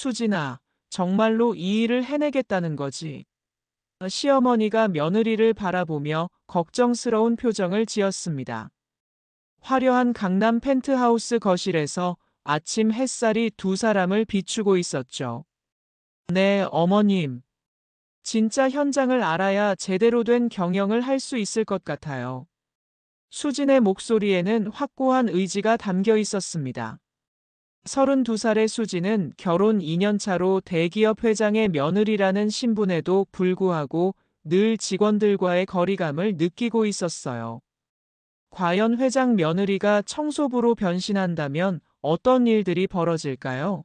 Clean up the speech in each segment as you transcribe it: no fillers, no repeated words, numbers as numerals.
수진아, 정말로 이 일을 해내겠다는 거지? 시어머니가 며느리를 바라보며 걱정스러운 표정을 지었습니다. 화려한 강남 펜트하우스 거실에서 아침 햇살이 두 사람을 비추고 있었죠. 네, 어머님. 진짜 현장을 알아야 제대로 된 경영을 할 수 있을 것 같아요. 수진의 목소리에는 확고한 의지가 담겨 있었습니다. 32살의 수진은 결혼 2년 차로 대기업 회장의 며느리라는 신분에도 불구하고 늘 직원들과의 거리감을 느끼고 있었어요. 과연 회장 며느리가 청소부로 변신한다면 어떤 일들이 벌어질까요?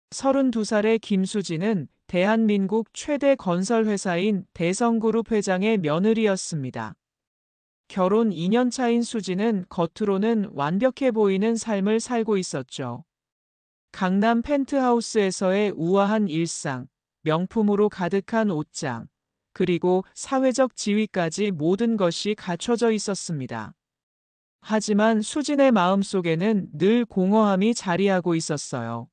32살의 김수진은 대한민국 최대 건설회사인 대성그룹 회장의 며느리였습니다. 결혼 2년 차인 수진은 겉으로는 완벽해 보이는 삶을 살고 있었죠. 강남 펜트하우스에서의 우아한 일상, 명품으로 가득한 옷장, 그리고 사회적 지위까지 모든 것이 갖춰져 있었습니다. 하지만 수진의 마음속에는 늘 공허함이 자리하고 있었어요.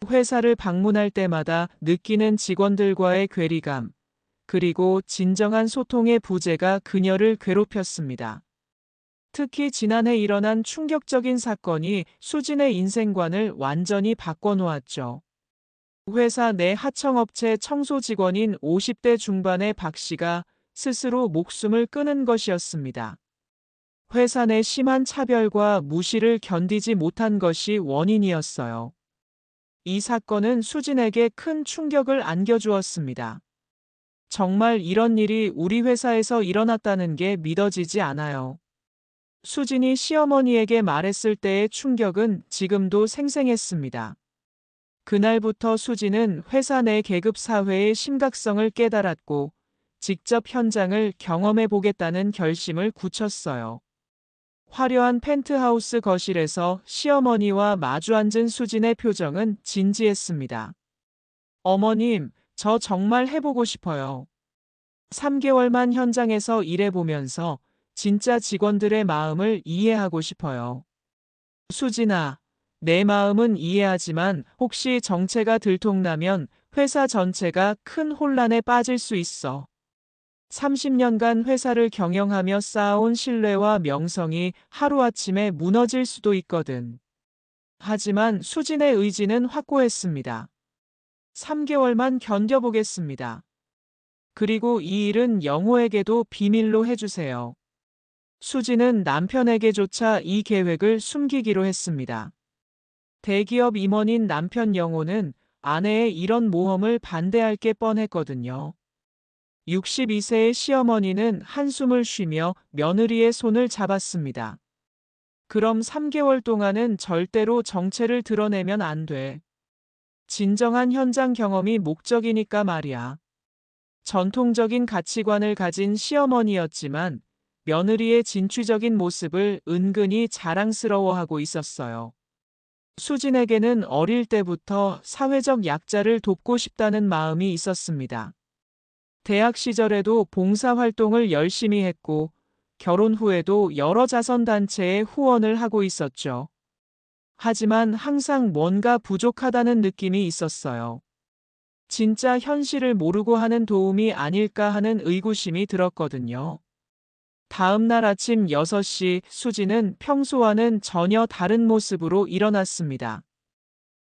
회사를 방문할 때마다 느끼는 직원들과의 괴리감, 그리고 진정한 소통의 부재가 그녀를 괴롭혔습니다. 특히 지난해 일어난 충격적인 사건이 수진의 인생관을 완전히 바꿔놓았죠. 회사 내 하청업체 청소 직원인 50대 중반의 박 씨가 스스로 목숨을 끊은 것이었습니다. 회사 내 심한 차별과 무시를 견디지 못한 것이 원인이었어요. 이 사건은 수진에게 큰 충격을 안겨주었습니다. 정말 이런 일이 우리 회사에서 일어났다는 게 믿어지지 않아요. 수진이 시어머니에게 말했을 때의 충격은 지금도 생생했습니다. 그날부터 수진은 회사 내 계급 사회의 심각성을 깨달았고 직접 현장을 경험해 보겠다는 결심을 굳혔어요. 화려한 펜트하우스 거실에서 시어머니와 마주 앉은 수진의 표정은 진지했습니다. 어머님, 저 정말 해보고 싶어요. 3개월만 현장에서 일해보면서 진짜 직원들의 마음을 이해하고 싶어요. 수진아, 내 마음은 이해하지만 혹시 정체가 들통나면 회사 전체가 큰 혼란에 빠질 수 있어. 30년간 회사를 경영하며 쌓아온 신뢰와 명성이 하루아침에 무너질 수도 있거든. 하지만 수진의 의지는 확고했습니다. 3개월만 견뎌보겠습니다. 그리고 이 일은 영호에게도 비밀로 해주세요. 수진은 남편에게조차 이 계획을 숨기기로 했습니다. 대기업 임원인 남편 영호는 아내의 이런 모험을 반대할 게 뻔했거든요. 62세의 시어머니는 한숨을 쉬며 며느리의 손을 잡았습니다. 그럼 3개월 동안은 절대로 정체를 드러내면 안 돼. 진정한 현장 경험이 목적이니까 말이야. 전통적인 가치관을 가진 시어머니였지만 며느리의 진취적인 모습을 은근히 자랑스러워하고 있었어요. 수진에게는 어릴 때부터 사회적 약자를 돕고 싶다는 마음이 있었습니다. 대학 시절에도 봉사활동을 열심히 했고 결혼 후에도 여러 자선단체에 후원을 하고 있었죠. 하지만 항상 뭔가 부족하다는 느낌이 있었어요. 진짜 현실을 모르고 하는 도움이 아닐까 하는 의구심이 들었거든요. 다음 날 아침 6시 수진은 평소와는 전혀 다른 모습으로 일어났습니다.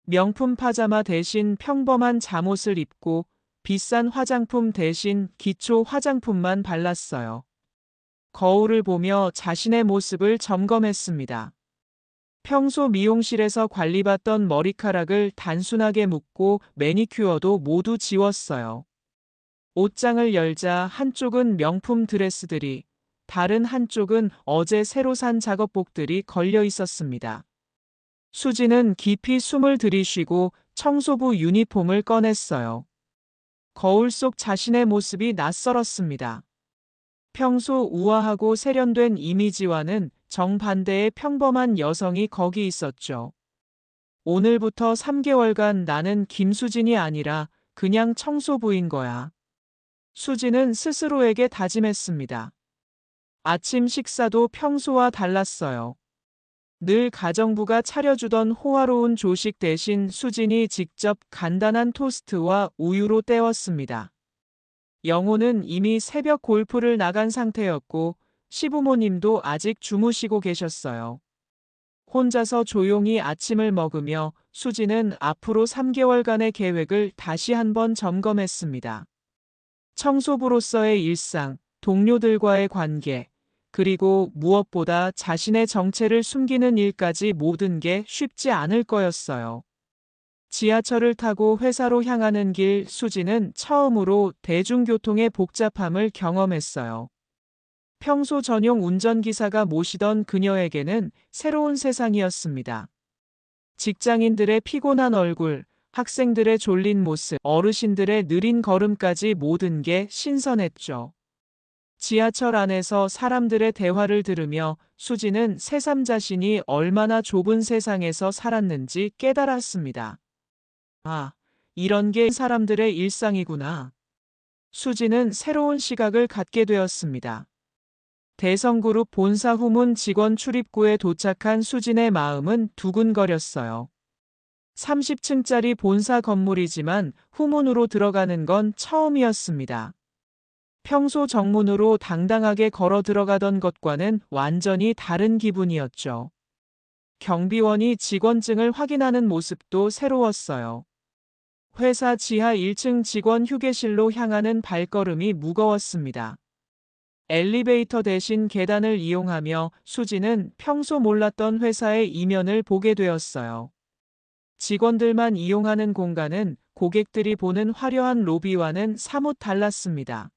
명품 파자마 대신 평범한 잠옷을 입고 비싼 화장품 대신 기초 화장품만 발랐어요. 거울을 보며 자신의 모습을 점검했습니다. 평소 미용실에서 관리받던 머리카락을 단순하게 묶고 매니큐어도 모두 지웠어요. 옷장을 열자 한쪽은 명품 드레스들이, 다른 한쪽은 어제 새로 산 작업복들이 걸려 있었습니다. 수지는 깊이 숨을 들이쉬고 청소부 유니폼을 꺼냈어요. 거울 속 자신의 모습이 낯설었습니다. 평소 우아하고 세련된 이미지와는 정반대의 평범한 여성이 거기 있었죠. 오늘부터 3개월간 나는 김수진이 아니라 그냥 청소부인 거야. 수진은 스스로에게 다짐했습니다. 아침 식사도 평소와 달랐어요. 늘 가정부가 차려주던 호화로운 조식 대신 수진이 직접 간단한 토스트와 우유로 때웠습니다. 영호는 이미 새벽 골프를 나간 상태였고 시부모님도 아직 주무시고 계셨어요. 혼자서 조용히 아침을 먹으며 수지는 앞으로 3개월간의 계획을 다시 한번 점검했습니다. 청소부로서의 일상, 동료들과의 관계, 그리고 무엇보다 자신의 정체를 숨기는 일까지 모든 게 쉽지 않을 거였어요. 지하철을 타고 회사로 향하는 길 수지는 처음으로 대중교통의 복잡함을 경험했어요. 평소 전용 운전기사가 모시던 그녀에게는 새로운 세상이었습니다. 직장인들의 피곤한 얼굴, 학생들의 졸린 모습, 어르신들의 느린 걸음까지 모든 게 신선했죠. 지하철 안에서 사람들의 대화를 들으며 수지는 새삼 자신이 얼마나 좁은 세상에서 살았는지 깨달았습니다. 아, 이런 게 사람들의 일상이구나. 수지는 새로운 시각을 갖게 되었습니다. 대성그룹 본사 후문 직원 출입구에 도착한 수진의 마음은 두근거렸어요. 30층짜리 본사 건물이지만 후문으로 들어가는 건 처음이었습니다. 평소 정문으로 당당하게 걸어 들어가던 것과는 완전히 다른 기분이었죠. 경비원이 직원증을 확인하는 모습도 새로웠어요. 회사 지하 1층 직원 휴게실로 향하는 발걸음이 무거웠습니다. 엘리베이터 대신 계단을 이용하며 수지는 평소 몰랐던 회사의 이면을 보게 되었어요. 직원들만 이용하는 공간은 고객들이 보는 화려한 로비와는 사뭇 달랐습니다.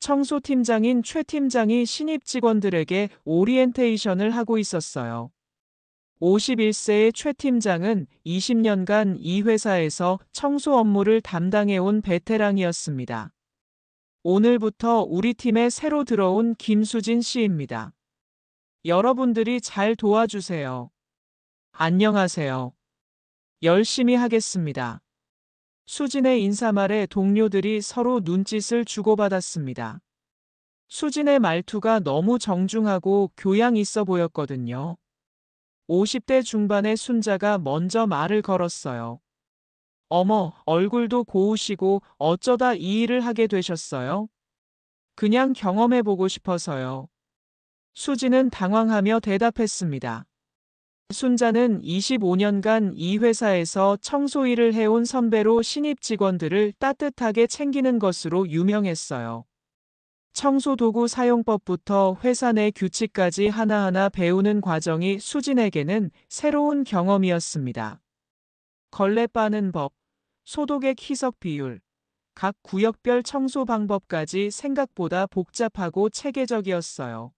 청소팀장인 최 팀장이 신입 직원들에게 오리엔테이션을 하고 있었어요. 51세의 최 팀장은 20년간 이 회사에서 청소 업무를 담당해온 베테랑이었습니다. 오늘부터 우리 팀에 새로 들어온 김수진 씨입니다. 여러분들이 잘 도와주세요. 안녕하세요. 열심히 하겠습니다. 수진의 인사말에 동료들이 서로 눈짓을 주고받았습니다. 수진의 말투가 너무 정중하고 교양 있어 보였거든요. 50대 중반의 순자가 먼저 말을 걸었어요. 어머, 얼굴도 고우시고 어쩌다 이 일을 하게 되셨어요? 그냥 경험해보고 싶어서요. 수지는 당황하며 대답했습니다. 순자는 25년간 이 회사에서 청소 일을 해온 선배로 신입 직원들을 따뜻하게 챙기는 것으로 유명했어요. 청소도구 사용법부터 회사 내 규칙까지 하나하나 배우는 과정이 수진에게는 새로운 경험이었습니다. 걸레 빠는 법, 소독의 희석 비율, 각 구역별 청소 방법까지 생각보다 복잡하고 체계적이었어요.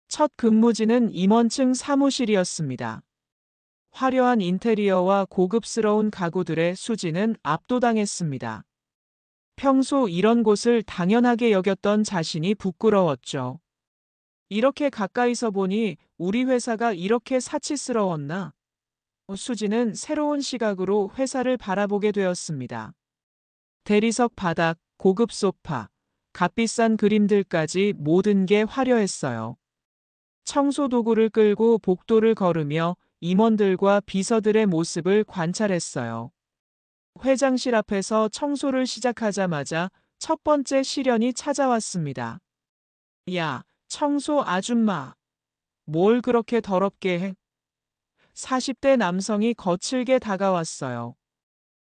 첫 근무지는 임원층 사무실이었습니다. 화려한 인테리어와 고급스러운 가구들의 수지는 압도당했습니다. 평소 이런 곳을 당연하게 여겼던 자신이 부끄러웠죠. 이렇게 가까이서 보니 우리 회사가 이렇게 사치스러웠나? 수지는 새로운 시각으로 회사를 바라보게 되었습니다. 대리석 바닥, 고급 소파, 값비싼 그림들까지 모든 게 화려했어요. 청소 도구를 끌고 복도를 걸으며 임원들과 비서들의 모습을 관찰했어요. 회장실 앞에서 청소를 시작하자마자 첫 번째 시련이 찾아왔습니다. 야, 청소 아줌마. 뭘 그렇게 더럽게 해? 40대 남성이 거칠게 다가왔어요.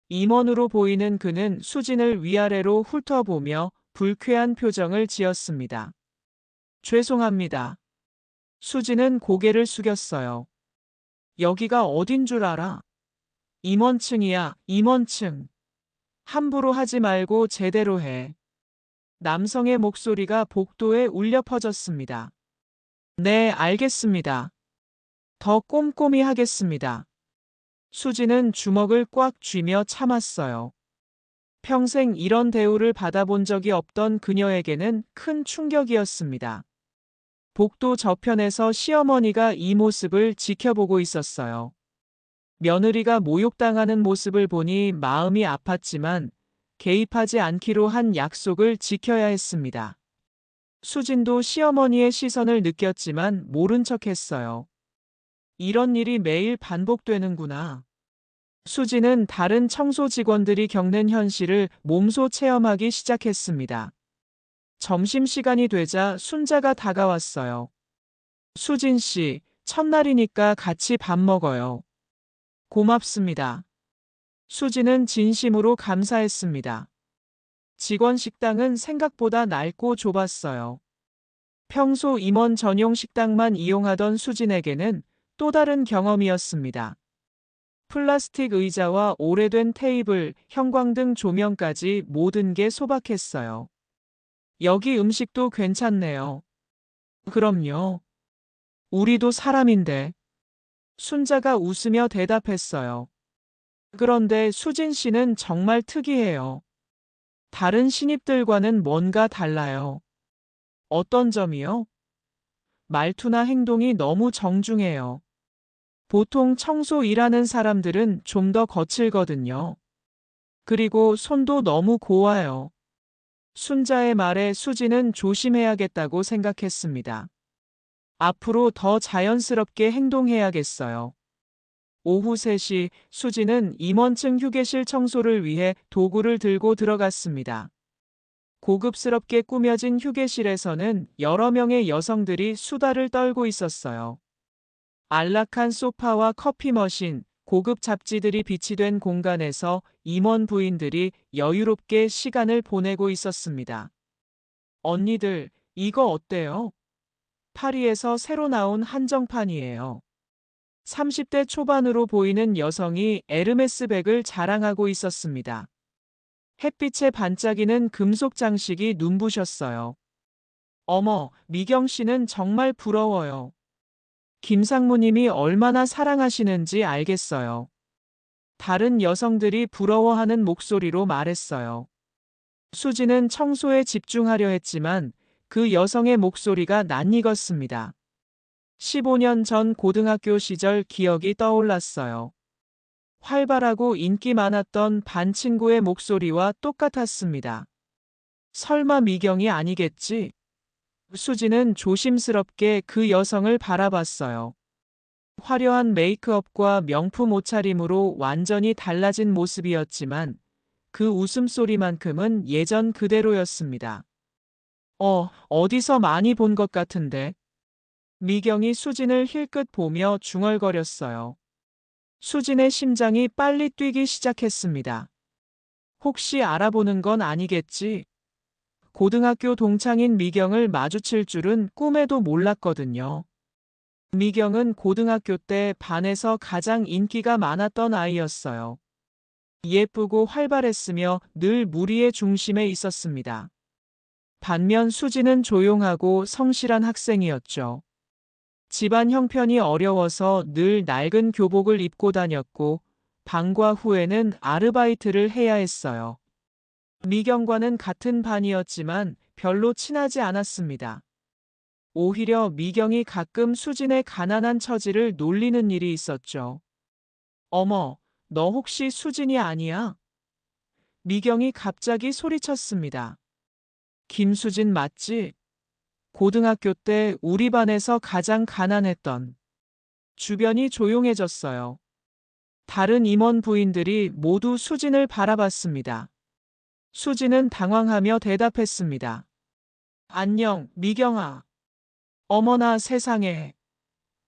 임원으로 보이는 그는 수진을 위아래로 훑어보며 불쾌한 표정을 지었습니다. 죄송합니다. 수진은 고개를 숙였어요. 여기가 어딘 줄 알아? 임원층이야, 임원층. 함부로 하지 말고 제대로 해. 남성의 목소리가 복도에 울려 퍼졌습니다. 네, 알겠습니다. 더 꼼꼼히 하겠습니다. 수지는 주먹을 꽉 쥐며 참았어요. 평생 이런 대우를 받아본 적이 없던 그녀에게는 큰 충격이었습니다. 복도 저편에서 시어머니가 이 모습을 지켜보고 있었어요. 며느리가 모욕당하는 모습을 보니 마음이 아팠지만 개입하지 않기로 한 약속을 지켜야 했습니다. 수진도 시어머니의 시선을 느꼈지만 모른 척했어요. 이런 일이 매일 반복되는구나. 수지는 다른 청소 직원들이 겪는 현실을 몸소 체험하기 시작했습니다. 점심시간이 되자 순자가 다가왔어요. 수진 씨, 첫날이니까 같이 밥 먹어요. 고맙습니다. 수지는 진심으로 감사했습니다. 직원 식당은 생각보다 낡고 좁았어요. 평소 임원 전용 식당만 이용하던 수진에게는 또 다른 경험이었습니다. 플라스틱 의자와 오래된 테이블, 형광등 조명까지 모든 게 소박했어요. 여기 음식도 괜찮네요. 그럼요. 우리도 사람인데. 순자가 웃으며 대답했어요. 그런데 수진 씨는 정말 특이해요. 다른 신입들과는 뭔가 달라요. 어떤 점이요? 말투나 행동이 너무 정중해요. 보통 청소 일하는 사람들은 좀 더 거칠거든요. 그리고 손도 너무 고와요. 순자의 말에 수지는 조심해야겠다고 생각했습니다. 앞으로 더 자연스럽게 행동해야겠어요. 오후 3시 수지는 임원층 휴게실 청소를 위해 도구를 들고 들어갔습니다. 고급스럽게 꾸며진 휴게실에서는 여러 명의 여성들이 수다를 떨고 있었어요. 안락한 소파와 커피 머신, 고급 잡지들이 비치된 공간에서 임원 부인들이 여유롭게 시간을 보내고 있었습니다. 언니들, 이거 어때요? 파리에서 새로 나온 한정판이에요. 30대 초반으로 보이는 여성이 에르메스 백을 자랑하고 있었습니다. 햇빛에 반짝이는 금속 장식이 눈부셨어요. 어머, 미경 씨는 정말 부러워요. 김상무님이 얼마나 사랑하시는지 알겠어요. 다른 여성들이 부러워하는 목소리로 말했어요. 수지는 청소에 집중하려 했지만 그 여성의 목소리가 낯익었습니다. 15년 전 고등학교 시절 기억이 떠올랐어요. 활발하고 인기 많았던 반 친구의 목소리와 똑같았습니다. 설마 미경이 아니겠지? 수지는 조심스럽게 그 여성을 바라봤어요. 화려한 메이크업과 명품 옷차림으로 완전히 달라진 모습이었지만 그 웃음소리만큼은 예전 그대로였습니다. 어디서 많이 본 것 같은데. 미경이 수진을 힐끗 보며 중얼거렸어요. 수진의 심장이 빨리 뛰기 시작했습니다. 혹시 알아보는 건 아니겠지? 고등학교 동창인 미경을 마주칠 줄은 꿈에도 몰랐거든요. 미경은 고등학교 때 반에서 가장 인기가 많았던 아이였어요. 예쁘고 활발했으며 늘 무리의 중심에 있었습니다. 반면 수지는 조용하고 성실한 학생이었죠. 집안 형편이 어려워서 늘 낡은 교복을 입고 다녔고 방과 후에는 아르바이트를 해야 했어요. 미경과는 같은 반이었지만 별로 친하지 않았습니다. 오히려 미경이 가끔 수진의 가난한 처지를 놀리는 일이 있었죠. 어머, 너 혹시 수진이 아니야? 미경이 갑자기 소리쳤습니다. 김수진 맞지? 고등학교 때 우리 반에서 가장 가난했던. 주변이 조용해졌어요. 다른 임원 부인들이 모두 수진을 바라봤습니다. 수진은 당황하며 대답했습니다. 안녕, 미경아. 어머나 세상에.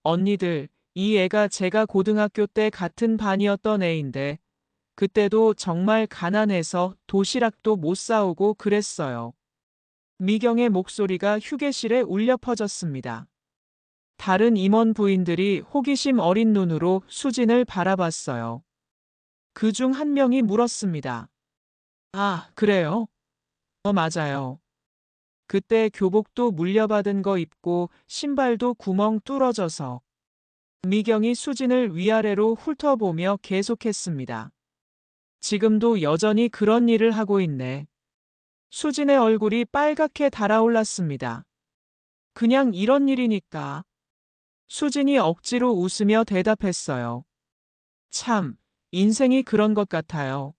언니들, 이 애가 제가 고등학교 때 같은 반이었던 애인데, 그때도 정말 가난해서 도시락도 못 사오고 그랬어요. 미경의 목소리가 휴게실에 울려 퍼졌습니다. 다른 임원 부인들이 호기심 어린 눈으로 수진을 바라봤어요. 그 중 한 명이 물었습니다. 아, 그래요? 맞아요. 그때 교복도 물려받은 거 입고 신발도 구멍 뚫어져서. 미경이 수진을 위아래로 훑어보며 계속했습니다. 지금도 여전히 그런 일을 하고 있네. 수진의 얼굴이 빨갛게 달아올랐습니다. 그냥 이런 일이니까. 수진이 억지로 웃으며 대답했어요. 참, 인생이 그런 것 같아요.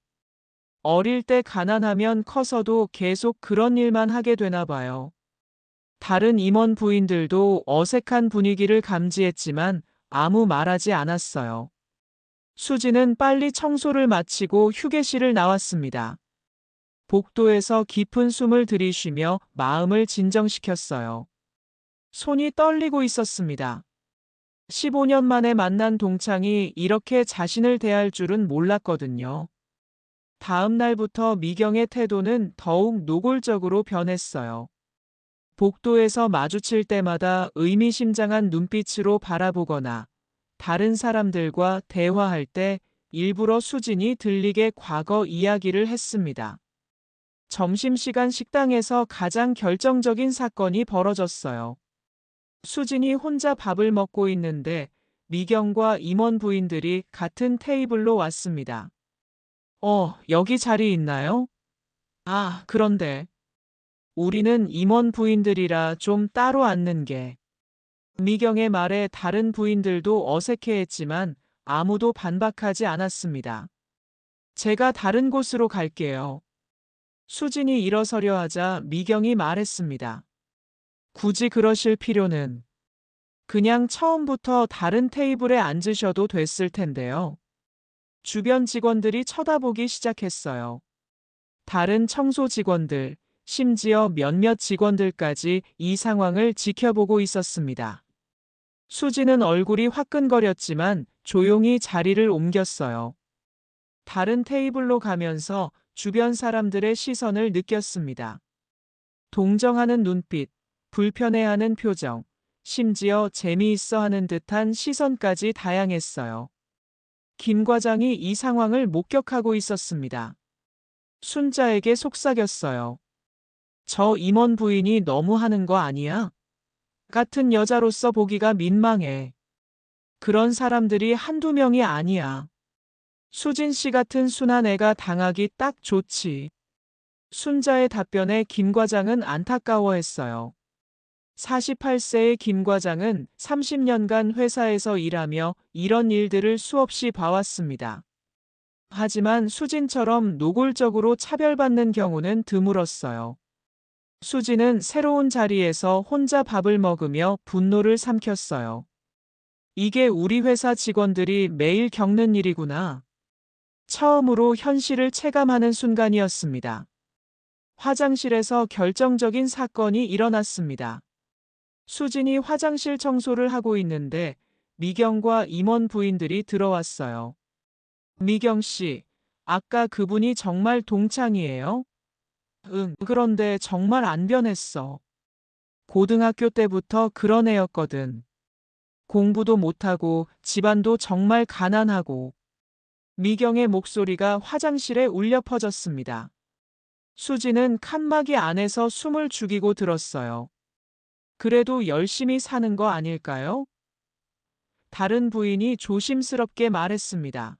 어릴 때 가난하면 커서도 계속 그런 일만 하게 되나 봐요. 다른 임원 부인들도 어색한 분위기를 감지했지만 아무 말하지 않았어요. 수지는 빨리 청소를 마치고 휴게실을 나왔습니다. 복도에서 깊은 숨을 들이쉬며 마음을 진정시켰어요. 손이 떨리고 있었습니다. 15년 만에 만난 동창이 이렇게 자신을 대할 줄은 몰랐거든요. 다음 날부터 미경의 태도는 더욱 노골적으로 변했어요. 복도에서 마주칠 때마다 의미심장한 눈빛으로 바라보거나 다른 사람들과 대화할 때 일부러 수진이 들리게 과거 이야기를 했습니다. 점심시간 식당에서 가장 결정적인 사건이 벌어졌어요. 수진이 혼자 밥을 먹고 있는데 미경과 임원 부인들이 같은 테이블로 왔습니다. 여기 자리 있나요? 아, 그런데 우리는 임원 부인들이라 좀 따로 앉는 게. 미경의 말에 다른 부인들도 어색해했지만 아무도 반박하지 않았습니다. 제가 다른 곳으로 갈게요. 수진이 일어서려 하자 미경이 말했습니다. 굳이 그러실 필요는. 그냥 처음부터 다른 테이블에 앉으셔도 됐을 텐데요. 주변 직원들이 쳐다보기 시작했어요. 다른 청소 직원들, 심지어 몇몇 직원들까지 이 상황을 지켜보고 있었습니다. 수지는 얼굴이 화끈거렸지만 조용히 자리를 옮겼어요. 다른 테이블로 가면서 주변 사람들의 시선을 느꼈습니다. 동정하는 눈빛, 불편해하는 표정, 심지어 재미있어 하는 듯한 시선까지 다양했어요. 김 과장이 이 상황을 목격하고 있었습니다. 순자에게 속삭였어요. 저 임원 부인이 너무 하는 거 아니야? 같은 여자로서 보기가 민망해. 그런 사람들이 한두 명이 아니야. 수진 씨 같은 순한 애가 당하기 딱 좋지. 순자의 답변에 김 과장은 안타까워했어요. 48세의 김 과장은 30년간 회사에서 일하며 이런 일들을 수없이 봐왔습니다. 하지만 수진처럼 노골적으로 차별받는 경우는 드물었어요. 수진은 새로운 자리에서 혼자 밥을 먹으며 분노를 삼켰어요. 이게 우리 회사 직원들이 매일 겪는 일이구나. 처음으로 현실을 체감하는 순간이었습니다. 화장실에서 결정적인 사건이 일어났습니다. 수진이 화장실 청소를 하고 있는데 미경과 임원 부인들이 들어왔어요. 미경 씨, 아까 그분이 정말 동창이에요? 응, 그런데 정말 안 변했어. 고등학교 때부터 그런 애였거든. 공부도 못하고 집안도 정말 가난하고. 미경의 목소리가 화장실에 울려 퍼졌습니다. 수지는 칸막이 안에서 숨을 죽이고 들었어요. 그래도 열심히 사는 거 아닐까요? 다른 부인이 조심스럽게 말했습니다.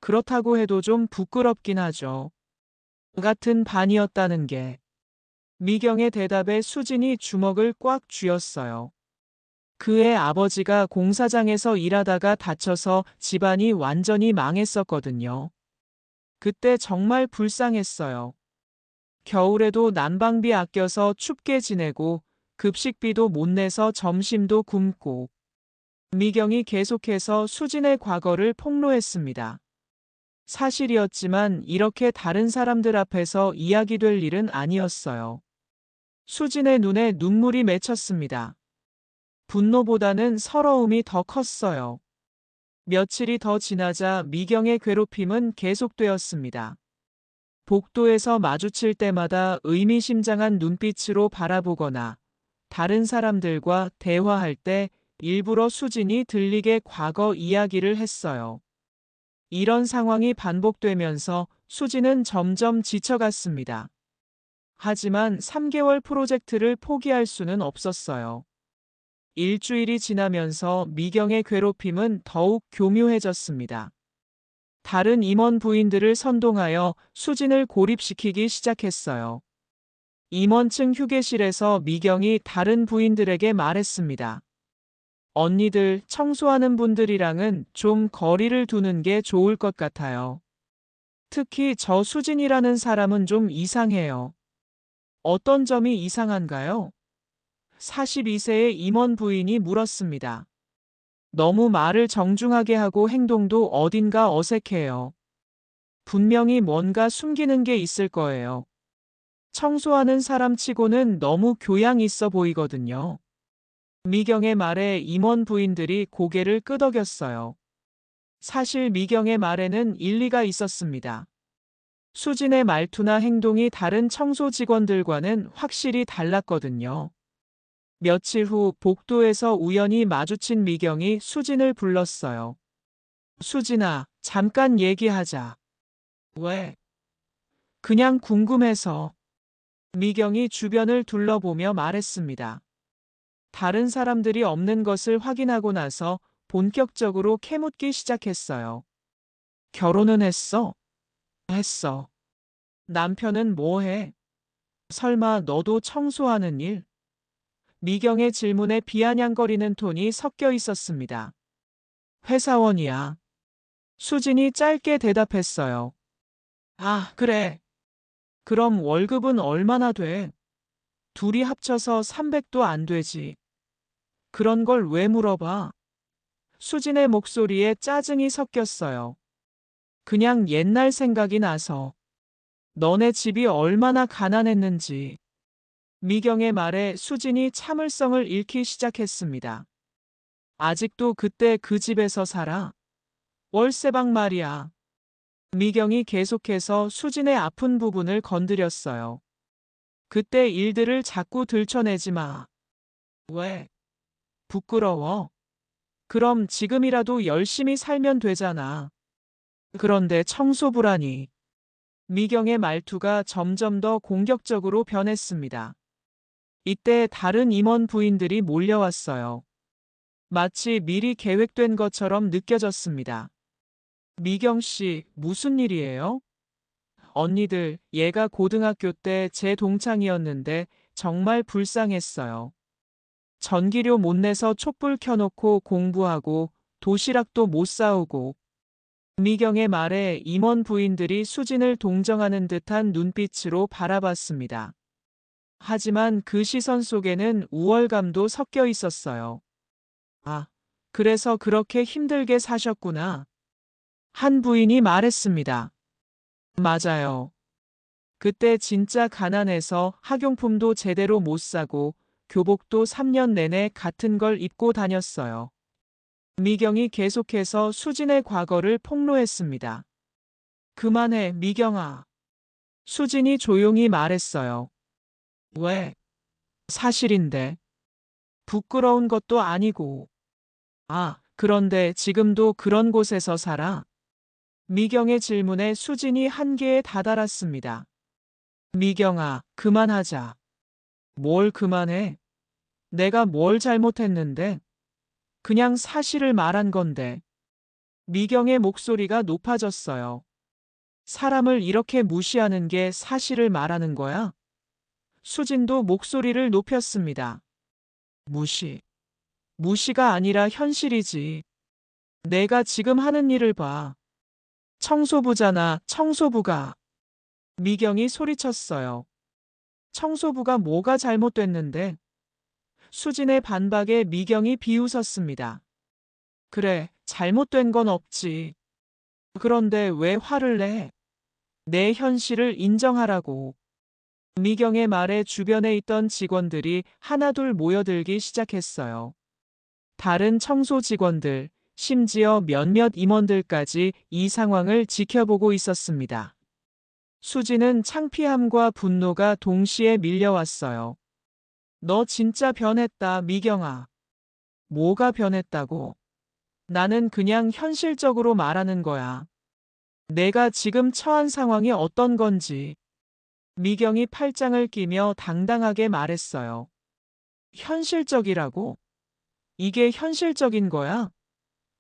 그렇다고 해도 좀 부끄럽긴 하죠. 같은 반이었다는 게. 미경의 대답에 수진이 주먹을 꽉 쥐었어요. 그의 아버지가 공사장에서 일하다가 다쳐서 집안이 완전히 망했었거든요. 그때 정말 불쌍했어요. 겨울에도 난방비 아껴서 춥게 지내고 급식비도 못 내서 점심도 굶고. 미경이 계속해서 수진의 과거를 폭로했습니다. 사실이었지만 이렇게 다른 사람들 앞에서 이야기될 일은 아니었어요. 수진의 눈에 눈물이 맺혔습니다. 분노보다는 서러움이 더 컸어요. 며칠이 더 지나자 미경의 괴롭힘은 계속되었습니다. 복도에서 마주칠 때마다 의미심장한 눈빛으로 바라보거나 다른 사람들과 대화할 때 일부러 수진이 들리게 과거 이야기를 했어요. 이런 상황이 반복되면서 수진은 점점 지쳐갔습니다. 하지만 3개월 프로젝트를 포기할 수는 없었어요. 일주일이 지나면서 미경의 괴롭힘은 더욱 교묘해졌습니다. 다른 임원 부인들을 선동하여 수진을 고립시키기 시작했어요. 임원층 휴게실에서 미경이 다른 부인들에게 말했습니다. 언니들, 청소하는 분들이랑은 좀 거리를 두는 게 좋을 것 같아요. 특히 저 수진이라는 사람은 좀 이상해요. 어떤 점이 이상한가요? 42세의 임원 부인이 물었습니다. 너무 말을 정중하게 하고 행동도 어딘가 어색해요. 분명히 뭔가 숨기는 게 있을 거예요. 청소하는 사람 치고는 너무 교양 있어 보이거든요. 미경의 말에 임원 부인들이 고개를 끄덕였어요. 사실 미경의 말에는 일리가 있었습니다. 수진의 말투나 행동이 다른 청소 직원들과는 확실히 달랐거든요. 며칠 후 복도에서 우연히 마주친 미경이 수진을 불렀어요. 수진아, 잠깐 얘기하자. 왜? 그냥 궁금해서. 미경이 주변을 둘러보며 말했습니다. 다른 사람들이 없는 것을 확인하고 나서 본격적으로 캐묻기 시작했어요. 결혼은 했어? 했어. 남편은 뭐 해? 설마 너도 청소하는 일? 미경의 질문에 비아냥거리는 톤이 섞여 있었습니다. 회사원이야. 수진이 짧게 대답했어요. 아, 그래. 그럼 월급은 얼마나 돼? 둘이 합쳐서 300도 안 되지. 그런 걸 왜 물어봐? 수진의 목소리에 짜증이 섞였어요. 그냥 옛날 생각이 나서. 너네 집이 얼마나 가난했는지. 미경의 말에 수진이 참을성을 잃기 시작했습니다. 아직도 그때 그 집에서 살아? 월세방 말이야. 미경이 계속해서 수진의 아픈 부분을 건드렸어요. 그때 일들을 자꾸 들춰내지 마. 왜? 부끄러워? 그럼 지금이라도 열심히 살면 되잖아. 그런데 청소부라니. 미경의 말투가 점점 더 공격적으로 변했습니다. 이때 다른 임원 부인들이 몰려왔어요. 마치 미리 계획된 것처럼 느껴졌습니다. 미경 씨, 무슨 일이에요? 언니들, 얘가 고등학교 때 제 동창이었는데 정말 불쌍했어요. 전기료 못 내서 촛불 켜놓고 공부하고 도시락도 못 싸오고. 미경의 말에 임원 부인들이 수진을 동정하는 듯한 눈빛으로 바라봤습니다. 하지만 그 시선 속에는 우월감도 섞여 있었어요. 아, 그래서 그렇게 힘들게 사셨구나. 한 부인이 말했습니다. 맞아요. 그때 진짜 가난해서 학용품도 제대로 못 사고 교복도 3년 내내 같은 걸 입고 다녔어요. 미경이 계속해서 수진의 과거를 폭로했습니다. 그만해, 미경아. 수진이 조용히 말했어요. 왜? 사실인데. 부끄러운 것도 아니고. 아, 그런데 지금도 그런 곳에서 살아? 미경의 질문에 수진이 한계에 다다랐습니다. 미경아, 그만하자. 뭘 그만해? 내가 뭘 잘못했는데? 그냥 사실을 말한 건데. 미경의 목소리가 높아졌어요. 사람을 이렇게 무시하는 게 사실을 말하는 거야? 수진도 목소리를 높였습니다. 무시. 무시가 아니라 현실이지. 내가 지금 하는 일을 봐. 청소부잖아, 청소부가. 미경이 소리쳤어요. 청소부가 뭐가 잘못됐는데? 수진의 반박에 미경이 비웃었습니다. 그래, 잘못된 건 없지. 그런데 왜 화를 내? 내 현실을 인정하라고. 미경의 말에 주변에 있던 직원들이 하나둘 모여들기 시작했어요. 다른 청소 직원들, 심지어 몇몇 임원들까지 이 상황을 지켜보고 있었습니다. 수지는 창피함과 분노가 동시에 밀려왔어요. 너 진짜 변했다, 미경아. 뭐가 변했다고? 나는 그냥 현실적으로 말하는 거야. 내가 지금 처한 상황이 어떤 건지. 미경이 팔짱을 끼며 당당하게 말했어요. 현실적이라고? 이게 현실적인 거야?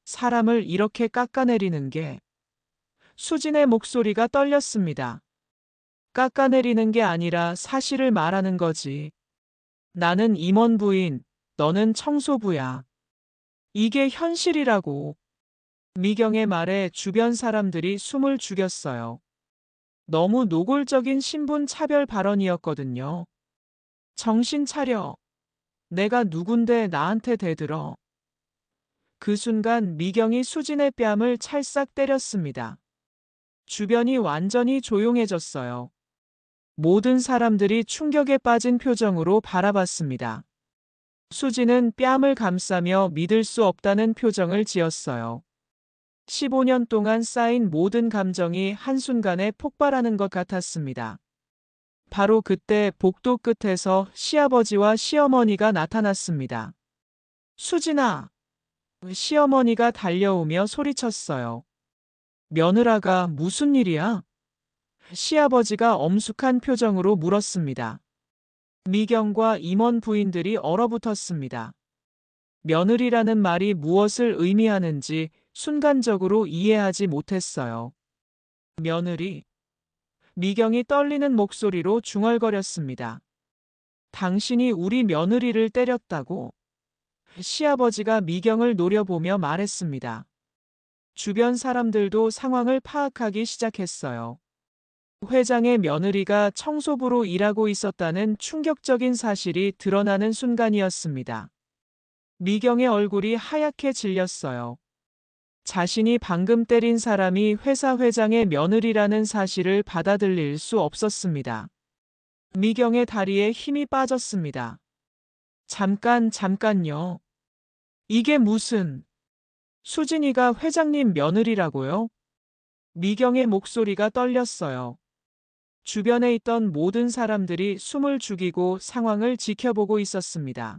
사람을 이렇게 깎아내리는 게. 수진의 목소리가 떨렸습니다. 깎아내리는 게 아니라 사실을 말하는 거지. 나는 임원부인, 너는 청소부야. 이게 현실이라고. 미경의 말에 주변 사람들이 숨을 죽였어요. 너무 노골적인 신분 차별 발언이었거든요. 정신 차려. 내가 누군데 나한테 대들어. 그 순간 미경이 수진의 뺨을 찰싹 때렸습니다. 주변이 완전히 조용해졌어요. 모든 사람들이 충격에 빠진 표정으로 바라봤습니다. 수진은 뺨을 감싸며 믿을 수 없다는 표정을 지었어요. 15년 동안 쌓인 모든 감정이 한순간에 폭발하는 것 같았습니다. 바로 그때 복도 끝에서 시아버지와 시어머니가 나타났습니다. 수진아! 시어머니가 달려오며 소리쳤어요. 며느라가 무슨 일이야? 시아버지가 엄숙한 표정으로 물었습니다. 미경과 임원 부인들이 얼어붙었습니다. 며느리라는 말이 무엇을 의미하는지 순간적으로 이해하지 못했어요. 며느리. 미경이 떨리는 목소리로 중얼거렸습니다. 당신이 우리 며느리를 때렸다고? 시아버지가 미경을 노려보며 말했습니다. 주변 사람들도 상황을 파악하기 시작했어요. 회장의 며느리가 청소부로 일하고 있었다는 충격적인 사실이 드러나는 순간이었습니다. 미경의 얼굴이 하얗게 질렸어요. 자신이 방금 때린 사람이 회사 회장의 며느리라는 사실을 받아들일 수 없었습니다. 미경의 다리에 힘이 빠졌습니다. 잠깐요. 이게 무슨... 수진이가 회장님 며느리라고요? 미경의 목소리가 떨렸어요. 주변에 있던 모든 사람들이 숨을 죽이고 상황을 지켜보고 있었습니다.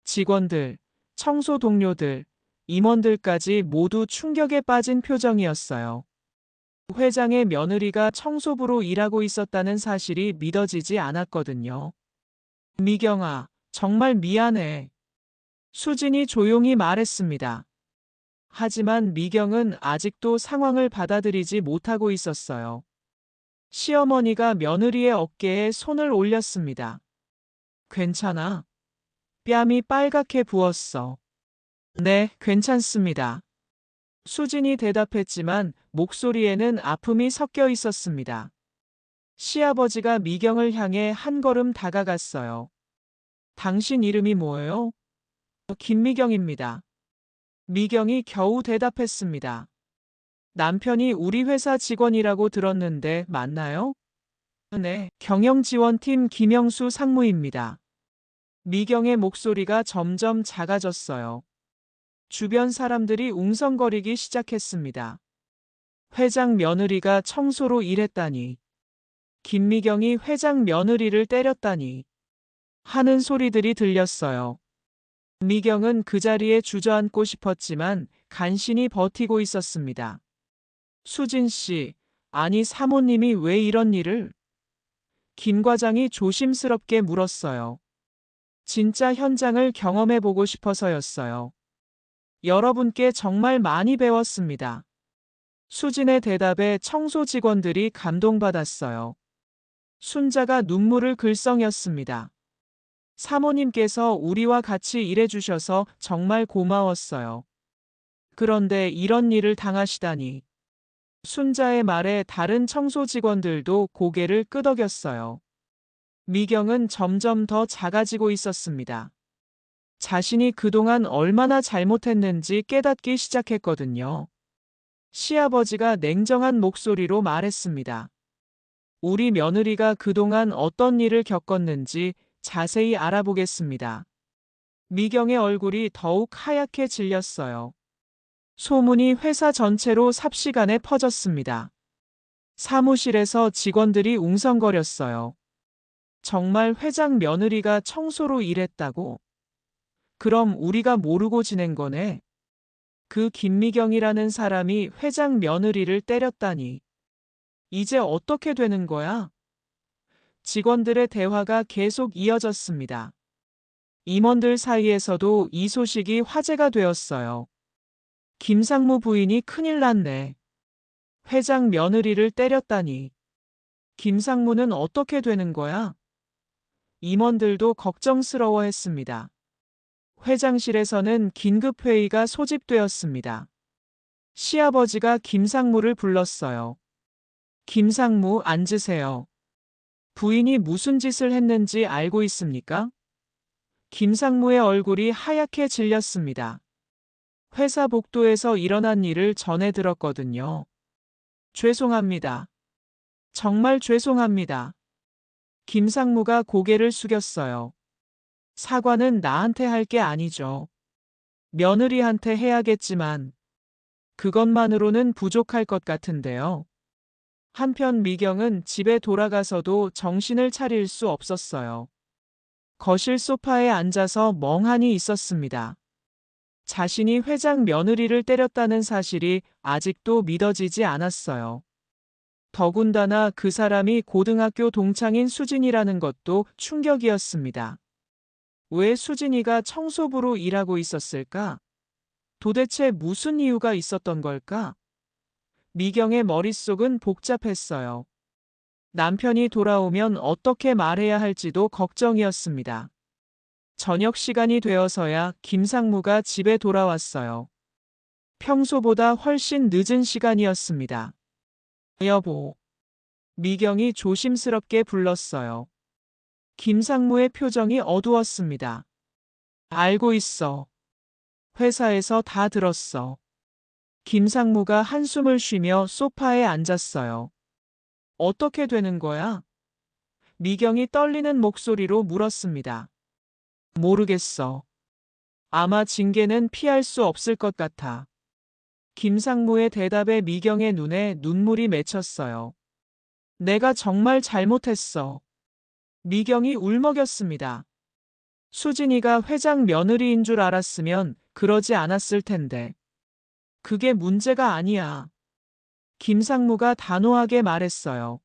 직원들, 청소 동료들, 임원들까지 모두 충격에 빠진 표정이었어요. 회장의 며느리가 청소부로 일하고 있었다는 사실이 믿어지지 않았거든요. 미경아, 정말 미안해. 수진이 조용히 말했습니다. 하지만 미경은 아직도 상황을 받아들이지 못하고 있었어요. 시어머니가 며느리의 어깨에 손을 올렸습니다. 괜찮아? 뺨이 빨갛게 부었어. 네, 괜찮습니다. 수진이 대답했지만 목소리에는 아픔이 섞여 있었습니다. 시아버지가 미경을 향해 한 걸음 다가갔어요. 당신 이름이 뭐예요? 김미경입니다. 미경이 겨우 대답했습니다. 남편이 우리 회사 직원이라고 들었는데 맞나요? 네, 경영지원팀 김영수 상무입니다. 미경의 목소리가 점점 작아졌어요. 주변 사람들이 웅성거리기 시작했습니다. 회장 며느리가 청소로 일했다니. 김미경이 회장 며느리를 때렸다니. 하는 소리들이 들렸어요. 미경은 그 자리에 주저앉고 싶었지만 간신히 버티고 있었습니다. 수진 씨, 아니 사모님이 왜 이런 일을? 김 과장이 조심스럽게 물었어요. 진짜 현장을 경험해보고 싶어서였어요. 여러분께 정말 많이 배웠습니다. 수진의 대답에 청소 직원들이 감동받았어요. 순자가 눈물을 글썽였습니다. 사모님께서 우리와 같이 일해주셔서 정말 고마웠어요. 그런데 이런 일을 당하시다니. 순자의 말에 다른 청소 직원들도 고개를 끄덕였어요. 미경은 점점 더 작아지고 있었습니다. 자신이 그동안 얼마나 잘못했는지 깨닫기 시작했거든요. 시아버지가 냉정한 목소리로 말했습니다. 우리 며느리가 그동안 어떤 일을 겪었는지 자세히 알아보겠습니다. 미경의 얼굴이 더욱 하얗게 질렸어요. 소문이 회사 전체로 삽시간에 퍼졌습니다. 사무실에서 직원들이 웅성거렸어요. 정말 회장 며느리가 청소로 일했다고? 그럼 우리가 모르고 지낸 거네. 그 김미경이라는 사람이 회장 며느리를 때렸다니. 이제 어떻게 되는 거야? 직원들의 대화가 계속 이어졌습니다. 임원들 사이에서도 이 소식이 화제가 되었어요. 김상무 부인이 큰일 났네. 회장 며느리를 때렸다니. 김상무는 어떻게 되는 거야? 임원들도 걱정스러워했습니다. 회장실에서는 긴급회의가 소집되었습니다. 시아버지가 김상무를 불렀어요. 김상무, 앉으세요. 부인이 무슨 짓을 했는지 알고 있습니까? 김상무의 얼굴이 하얗게 질렸습니다. 회사 복도에서 일어난 일을 전해 들었거든요. 죄송합니다. 정말 죄송합니다. 김상무가 고개를 숙였어요. 사과는 나한테 할 게 아니죠. 며느리한테 해야겠지만 그것만으로는 부족할 것 같은데요. 한편 미경은 집에 돌아가서도 정신을 차릴 수 없었어요. 거실 소파에 앉아서 멍하니 있었습니다. 자신이 회장 며느리를 때렸다는 사실이 아직도 믿어지지 않았어요. 더군다나 그 사람이 고등학교 동창인 수진이라는 것도 충격이었습니다. 왜 수진이가 청소부로 일하고 있었을까? 도대체 무슨 이유가 있었던 걸까? 미경의 머릿속은 복잡했어요. 남편이 돌아오면 어떻게 말해야 할지도 걱정이었습니다. 저녁 시간이 되어서야 김상무가 집에 돌아왔어요. 평소보다 훨씬 늦은 시간이었습니다. 여보. 미경이 조심스럽게 불렀어요. 김상무의 표정이 어두웠습니다. 알고 있어. 회사에서 다 들었어. 김상무가 한숨을 쉬며 소파에 앉았어요. 어떻게 되는 거야? 미경이 떨리는 목소리로 물었습니다. 모르겠어. 아마 징계는 피할 수 없을 것 같아. 김상무의 대답에 미경의 눈에 눈물이 맺혔어요. 내가 정말 잘못했어. 미경이 울먹였습니다. 수진이가 회장 며느리인 줄 알았으면 그러지 않았을 텐데. 그게 문제가 아니야. 김상무가 단호하게 말했어요.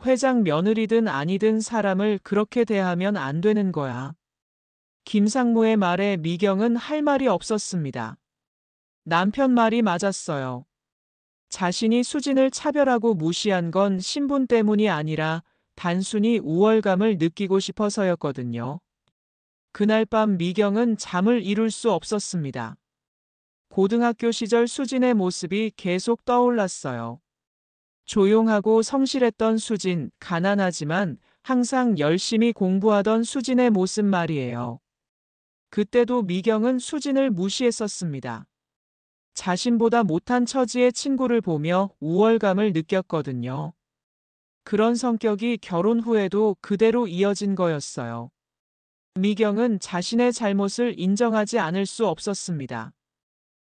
회장 며느리든 아니든 사람을 그렇게 대하면 안 되는 거야. 김상무의 말에 미경은 할 말이 없었습니다. 남편 말이 맞았어요. 자신이 수진을 차별하고 무시한 건 신분 때문이 아니라 단순히 우월감을 느끼고 싶어서였거든요. 그날 밤 미경은 잠을 이룰 수 없었습니다. 고등학교 시절 수진의 모습이 계속 떠올랐어요. 조용하고 성실했던 수진, 가난하지만 항상 열심히 공부하던 수진의 모습 말이에요. 그때도 미경은 수진을 무시했었습니다. 자신보다 못한 처지의 친구를 보며 우월감을 느꼈거든요. 그런 성격이 결혼 후에도 그대로 이어진 거였어요. 미경은 자신의 잘못을 인정하지 않을 수 없었습니다.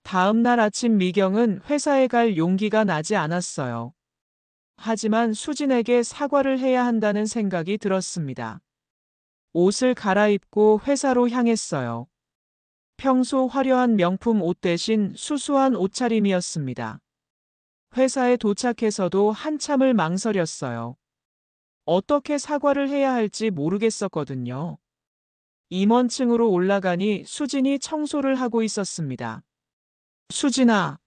다음 날 아침 미경은 회사에 갈 용기가 나지 않았어요. 하지만 수진에게 사과를 해야 한다는 생각이 들었습니다. 옷을 갈아입고 회사로 향했어요. 평소 화려한 명품 옷 대신 수수한 옷차림이었습니다. 회사에 도착해서도 한참을 망설였어요. 어떻게 사과를 해야 할지 모르겠었거든요. 임원층으로 올라가니 수진이 청소를 하고 있었습니다. 수진아.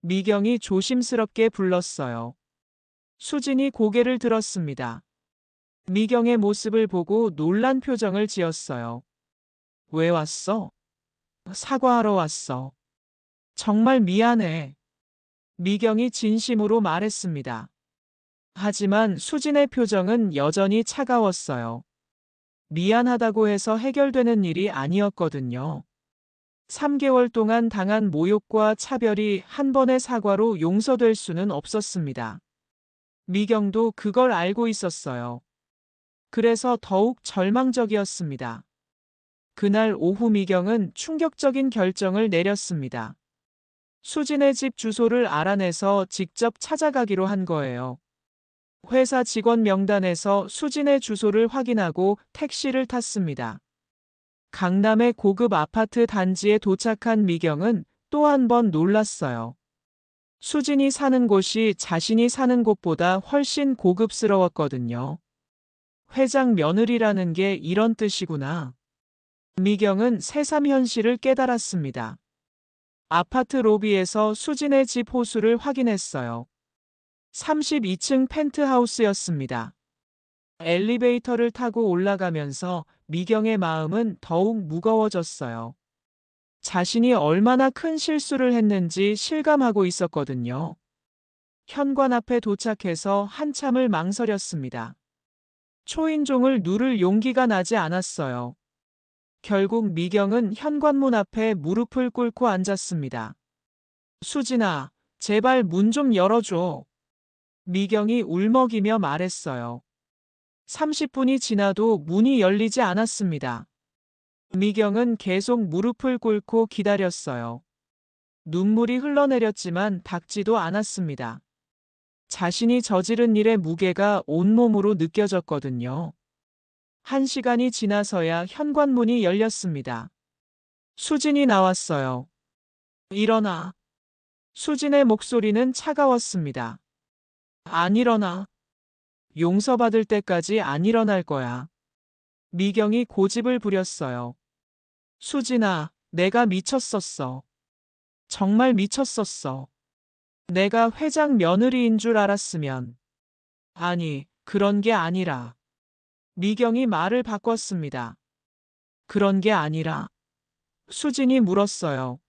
미경이 조심스럽게 불렀어요. 수진이 고개를 들었습니다. 미경의 모습을 보고 놀란 표정을 지었어요. 왜 왔어? 사과하러 왔어. 정말 미안해. 미경이 진심으로 말했습니다. 하지만 수진의 표정은 여전히 차가웠어요. 미안하다고 해서 해결되는 일이 아니었거든요. 3개월 동안 당한 모욕과 차별이 한 번의 사과로 용서될 수는 없었습니다. 미경도 그걸 알고 있었어요. 그래서 더욱 절망적이었습니다. 그날 오후 미경은 충격적인 결정을 내렸습니다. 수진의 집 주소를 알아내서 직접 찾아가기로 한 거예요. 회사 직원 명단에서 수진의 주소를 확인하고 택시를 탔습니다. 강남의 고급 아파트 단지에 도착한 미경은 또 한 번 놀랐어요. 수진이 사는 곳이 자신이 사는 곳보다 훨씬 고급스러웠거든요. 회장 며느리라는 게 이런 뜻이구나. 미경은 새삼 현실을 깨달았습니다. 아파트 로비에서 수진의 집 호수를 확인했어요. 32층 펜트하우스였습니다. 엘리베이터를 타고 올라가면서 미경의 마음은 더욱 무거워졌어요. 자신이 얼마나 큰 실수를 했는지 실감하고 있었거든요. 현관 앞에 도착해서 한참을 망설였습니다. 초인종을 누를 용기가 나지 않았어요. 결국 미경은 현관문 앞에 무릎을 꿇고 앉았습니다. 수진아, 제발 문 좀 열어줘. 미경이 울먹이며 말했어요. 30분이 지나도 문이 열리지 않았습니다. 미경은 계속 무릎을 꿇고 기다렸어요. 눈물이 흘러내렸지만 닿지도 않았습니다. 자신이 저지른 일의 무게가 온몸으로 느껴졌거든요. 1시간이 지나서야 현관문이 열렸습니다. 수진이 나왔어요. 일어나. 수진의 목소리는 차가웠습니다. 안 일어나. 용서받을 때까지 안 일어날 거야. 미경이 고집을 부렸어요. 수진아, 내가 미쳤었어. 정말 미쳤었어. 내가 회장 며느리인 줄 알았으면. 아니, 그런 게 아니라. 미경이 말을 바꿨습니다. 그런 게 아니라. 수진이 물었어요.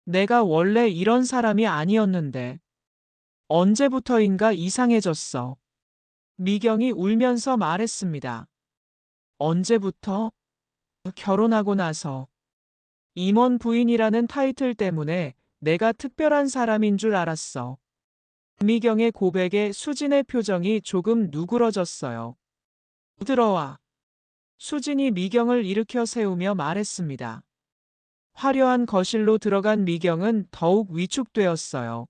내가 원래 이런 사람이 아니었는데. 언제부터인가 이상해졌어. 미경이 울면서 말했습니다. 언제부터? 결혼하고 나서. 임원 부인이라는 타이틀 때문에 내가 특별한 사람인 줄 알았어. 미경의 고백에 수진의 표정이 조금 누그러졌어요. 들어와. 수진이 미경을 일으켜 세우며 말했습니다. 화려한 거실로 들어간 미경은 더욱 위축되었어요.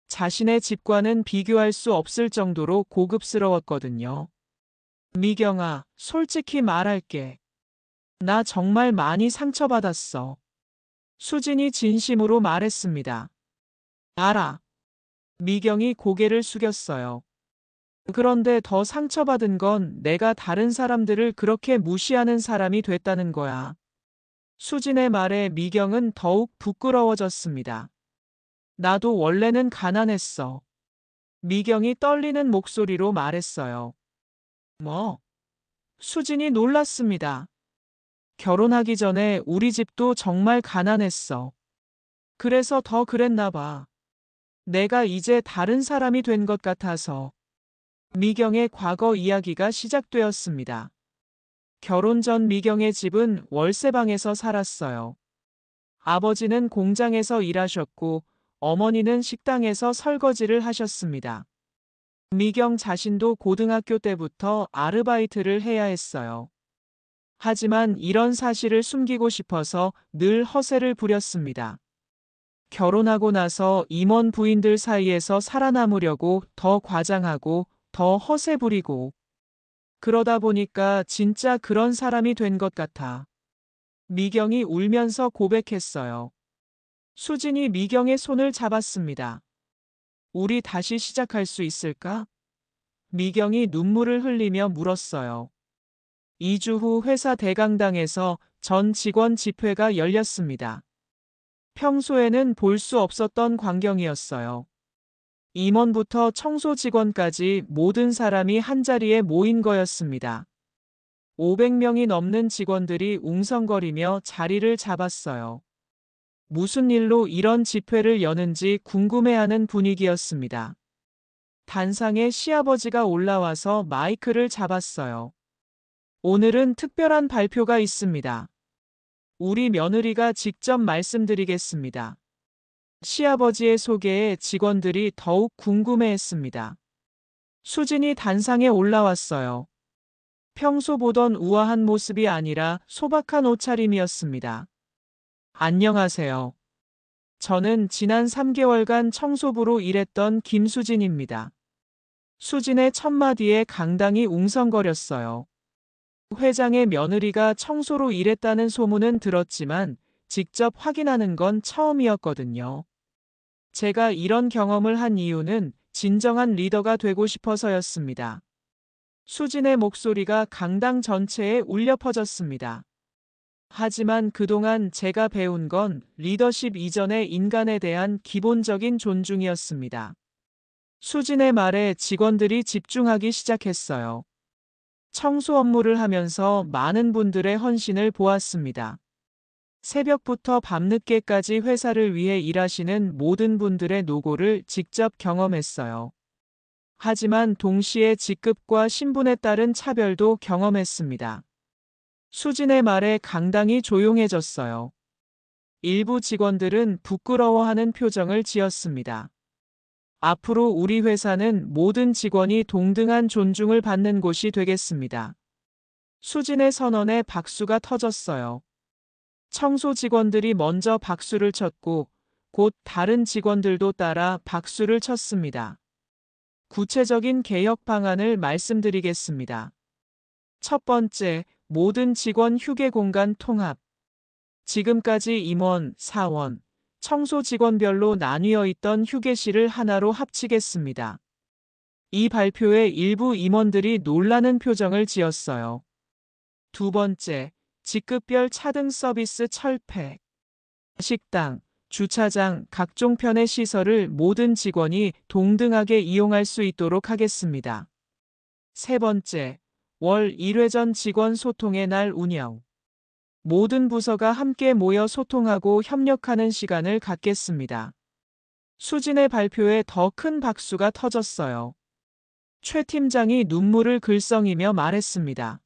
자신의 집과는 비교할 수 없을 정도로 고급스러웠거든요. 미경아, 솔직히 말할게. 나 정말 많이 상처받았어. 수진이 진심으로 말했습니다. 알아. 미경이 고개를 숙였어요. 그런데 더 상처받은 건 내가 다른 사람들을 그렇게 무시하는 사람이 됐다는 거야. 수진의 말에 미경은 더욱 부끄러워졌습니다. 나도 원래는 가난했어. 미경이 떨리는 목소리로 말했어요. 뭐? 수진이 놀랐습니다. 결혼하기 전에 우리 집도 정말 가난했어. 그래서 더 그랬나 봐. 내가 이제 다른 사람이 된 것 같아서. 미경의 과거 이야기가 시작되었습니다. 결혼 전 미경의 집은 월세방에서 살았어요. 아버지는 공장에서 일하셨고 어머니는 식당에서 설거지를 하셨습니다. 미경 자신도 고등학교 때부터 아르바이트를 해야 했어요. 하지만 이런 사실을 숨기고 싶어서 늘 허세를 부렸습니다. 결혼하고 나서 임원 부인들 사이에서 살아남으려고 더 과장하고 더 허세 부리고 그러다 보니까 진짜 그런 사람이 된 것 같아. 미경이 울면서 고백했어요. 수진이 미경의 손을 잡았습니다. 우리 다시 시작할 수 있을까? 미경이 눈물을 흘리며 물었어요. 2주 후 회사 대강당에서 전 직원 집회가 열렸습니다. 평소에는 볼 수 없었던 광경이었어요. 임원부터 청소 직원까지 모든 사람이 한자리에 모인 거였습니다. 500명이 넘는 직원들이 웅성거리며 자리를 잡았어요. 무슨 일로 이런 집회를 여는지 궁금해하는 분위기였습니다. 단상에 시아버지가 올라와서 마이크를 잡았어요. 오늘은 특별한 발표가 있습니다. 우리 며느리가 직접 말씀드리겠습니다. 시아버지의 소개에 직원들이 더욱 궁금해했습니다. 수진이 단상에 올라왔어요. 평소 보던 우아한 모습이 아니라 소박한 옷차림이었습니다. 안녕하세요. 저는 지난 3개월간 청소부로 일했던 김수진입니다. 수진의 첫마디에 강당이 웅성거렸어요. 회장의 며느리가 청소로 일했다는 소문은 들었지만 직접 확인하는 건 처음이었거든요. 제가 이런 경험을 한 이유는 진정한 리더가 되고 싶어서였습니다. 수진의 목소리가 강당 전체에 울려 퍼졌습니다. 하지만 그동안 제가 배운 건 리더십 이전의 인간에 대한 기본적인 존중이었습니다. 수진의 말에 직원들이 집중하기 시작했어요. 청소 업무를 하면서 많은 분들의 헌신을 보았습니다. 새벽부터 밤늦게까지 회사를 위해 일하시는 모든 분들의 노고를 직접 경험했어요. 하지만 동시에 직급과 신분에 따른 차별도 경험했습니다. 수진의 말에 강당이 조용해졌어요. 일부 직원들은 부끄러워하는 표정을 지었습니다. 앞으로 우리 회사는 모든 직원이 동등한 존중을 받는 곳이 되겠습니다. 수진의 선언에 박수가 터졌어요. 청소 직원들이 먼저 박수를 쳤고 곧 다른 직원들도 따라 박수를 쳤습니다. 구체적인 개혁 방안을 말씀드리겠습니다. 첫 번째, 모든 직원 휴게 공간 통합. 지금까지 임원, 사원, 청소 직원별로 나뉘어 있던 휴게실을 하나로 합치겠습니다. 이 발표에 일부 임원들이 놀라는 표정을 지었어요. 두 번째, 직급별 차등 서비스 철폐. 식당, 주차장, 각종 편의 시설을 모든 직원이 동등하게 이용할 수 있도록 하겠습니다. 세 번째, 월 1회 직원 소통의 날 운영. 모든 부서가 함께 모여 소통하고 협력하는 시간을 갖겠습니다. 수진의 발표에 더 큰 박수가 터졌어요. 최 팀장이 눈물을 글썽이며 말했습니다.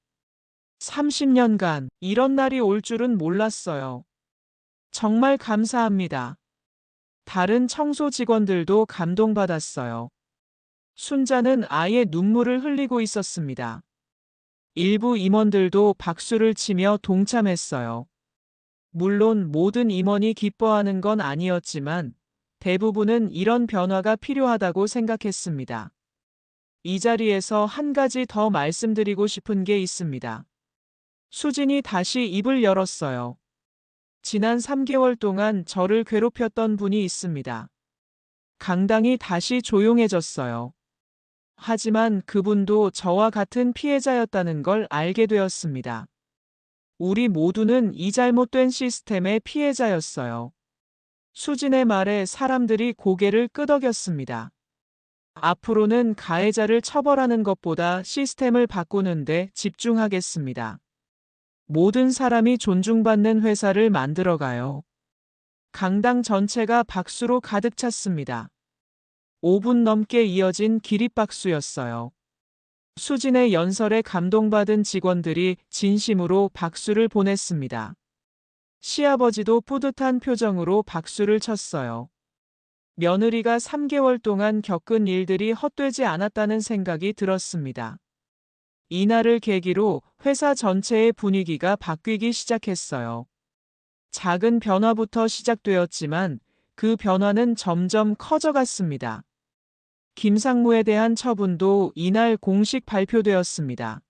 30년간 이런 날이 올 줄은 몰랐어요. 정말 감사합니다. 다른 청소 직원들도 감동받았어요. 순자는 아예 눈물을 흘리고 있었습니다. 일부 임원들도 박수를 치며 동참했어요. 물론 모든 임원이 기뻐하는 건 아니었지만 대부분은 이런 변화가 필요하다고 생각했습니다. 이 자리에서 한 가지 더 말씀드리고 싶은 게 있습니다. 수진이 다시 입을 열었어요. 지난 3개월 동안 저를 괴롭혔던 분이 있습니다. 강당이 다시 조용해졌어요. 하지만 그분도 저와 같은 피해자였다는 걸 알게 되었습니다. 우리 모두는 이 잘못된 시스템의 피해자였어요. 수진의 말에 사람들이 고개를 끄덕였습니다. 앞으로는 가해자를 처벌하는 것보다 시스템을 바꾸는 데 집중하겠습니다. 모든 사람이 존중받는 회사를 만들어가요. 강당 전체가 박수로 가득 찼습니다. 5분 넘게 이어진 기립박수였어요. 수진의 연설에 감동받은 직원들이 진심으로 박수를 보냈습니다. 시아버지도 뿌듯한 표정으로 박수를 쳤어요. 며느리가 3개월 동안 겪은 일들이 헛되지 않았다는 생각이 들었습니다. 이날을 계기로 회사 전체의 분위기가 바뀌기 시작했어요. 작은 변화부터 시작되었지만 그 변화는 점점 커져갔습니다. 김상무에 대한 처분도 이날 공식 발표되었습니다.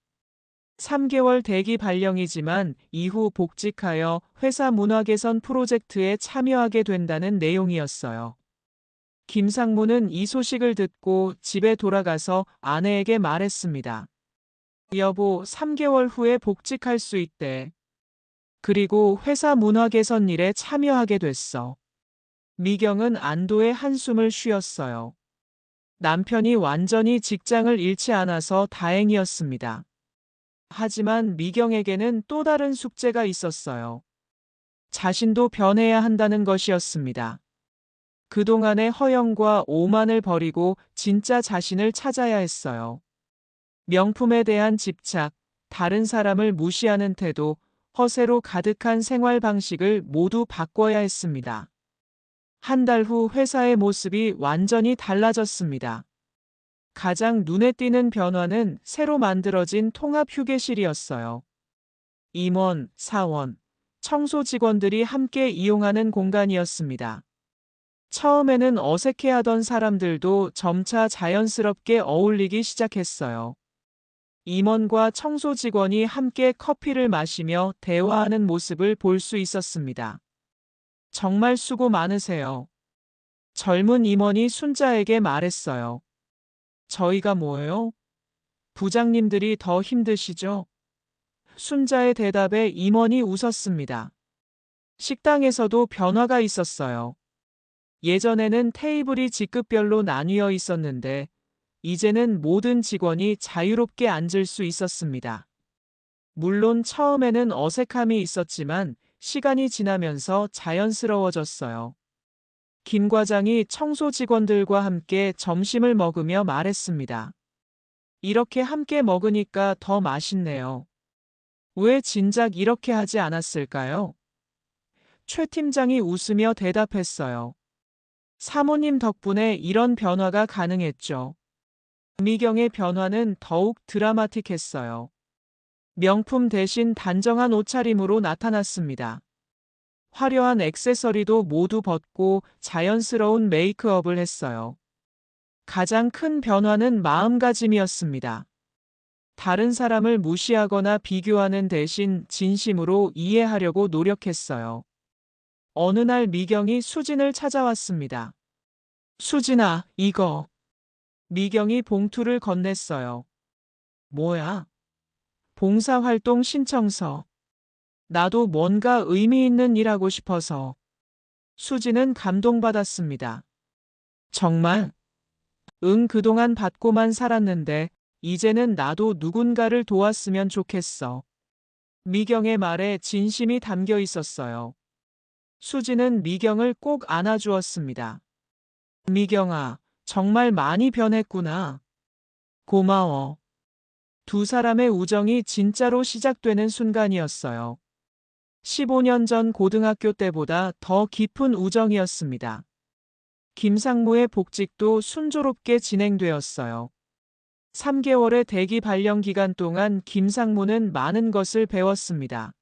3개월 대기 발령이지만 이후 복직하여 회사 문화 개선 프로젝트에 참여하게 된다는 내용이었어요. 김상무는 이 소식을 듣고 집에 돌아가서 아내에게 말했습니다. 여보, 3개월 후에 복직할 수 있대. 그리고 회사 문화 개선 일에 참여하게 됐어. 미경은 안도의 한숨을 쉬었어요. 남편이 완전히 직장을 잃지 않아서 다행이었습니다. 하지만 미경에게는 또 다른 숙제가 있었어요. 자신도 변해야 한다는 것이었습니다. 그동안의 허영과 오만을 버리고 진짜 자신을 찾아야 했어요. 명품에 대한 집착, 다른 사람을 무시하는 태도, 허세로 가득한 생활 방식을 모두 바꿔야 했습니다. 한 달 후 회사의 모습이 완전히 달라졌습니다. 가장 눈에 띄는 변화는 새로 만들어진 통합 휴게실이었어요. 임원, 사원, 청소 직원들이 함께 이용하는 공간이었습니다. 처음에는 어색해하던 사람들도 점차 자연스럽게 어울리기 시작했어요. 임원과 청소 직원이 함께 커피를 마시며 대화하는 모습을 볼 수 있었습니다. 정말 수고 많으세요. 젊은 임원이 순자에게 말했어요. 저희가 뭐예요? 부장님들이 더 힘드시죠? 순자의 대답에 임원이 웃었습니다. 식당에서도 변화가 있었어요. 예전에는 테이블이 직급별로 나뉘어 있었는데 이제는 모든 직원이 자유롭게 앉을 수 있었습니다. 물론 처음에는 어색함이 있었지만 시간이 지나면서 자연스러워졌어요. 김 과장이 청소 직원들과 함께 점심을 먹으며 말했습니다. 이렇게 함께 먹으니까 더 맛있네요. 왜 진작 이렇게 하지 않았을까요? 최 팀장이 웃으며 대답했어요. 사모님 덕분에 이런 변화가 가능했죠. 미경의 변화는 더욱 드라마틱했어요. 명품 대신 단정한 옷차림으로 나타났습니다. 화려한 액세서리도 모두 벗고 자연스러운 메이크업을 했어요. 가장 큰 변화는 마음가짐이었습니다. 다른 사람을 무시하거나 비교하는 대신 진심으로 이해하려고 노력했어요. 어느 날 미경이 수진을 찾아왔습니다. 수진아, 이거. 미경이 봉투를 건넸어요. 뭐야? 봉사활동 신청서. 나도 뭔가 의미 있는 일 하고 싶어서. 수진은 감동받았습니다. 정말? 응, 그동안 받고만 살았는데 이제는 나도 누군가를 도왔으면 좋겠어. 미경의 말에 진심이 담겨 있었어요. 수진은 미경을 꼭 안아주었습니다. 미경아, 정말 많이 변했구나. 고마워. 두 사람의 우정이 진짜로 시작되는 순간이었어요. 15년 전 고등학교 때보다 더 깊은 우정이었습니다. 김상무의 복직도 순조롭게 진행되었어요. 3개월의 대기 발령 기간 동안 김상무는 많은 것을 배웠습니다.